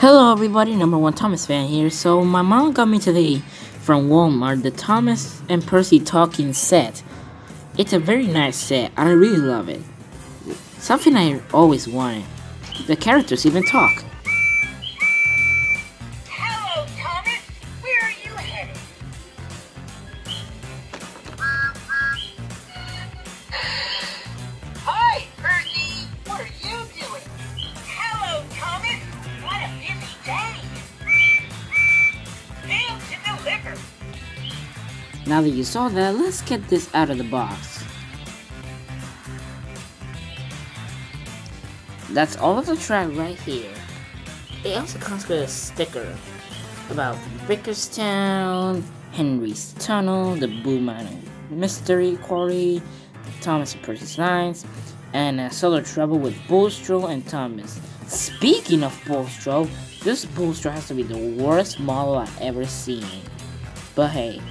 Hello everybody, number one Thomas fan here. So my mom got me today from Walmart the Thomas and Percy talking set. It's a very nice set. I really love it. Something I always wanted. The characters even talk. Hello, Thomas. Where are you headed? Hi, Percy. What are you doing? Hello, Thomas. What a busy day. Mail to deliver. Now that you saw that, let's get this out of the box. That's all of the track right here. It also comes with a sticker about Bickerstown, Henry's Tunnel, the Blue Mountain Mystery Quarry, Thomas and Percy's Lines, and Solar Trouble with Bullstrow and Thomas. Speaking of Bullstrow, this Bullstrow has to be the worst model I've ever seen. But hey,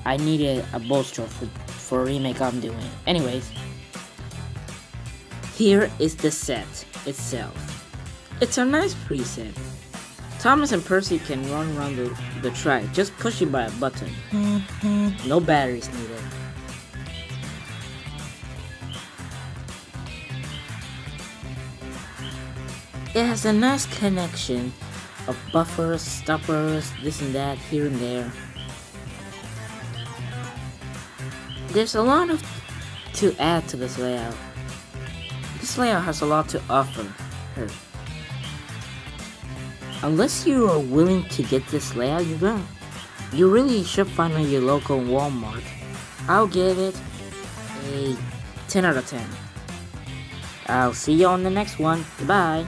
I needed a Bullstrow for a remake I'm doing. Anyways, here is the set itself. It's a nice preset. Thomas and Percy can run around the track, just pushing by a button. No batteries needed. It has a nice connection of buffers, stoppers, this and that, here and there. There's a lot to add to this layout. This layout has a lot to offer her. Unless you are willing to get this layout, you really should find at your local Walmart. I'll give it a 10 out of 10. I'll see you on the next one. Goodbye.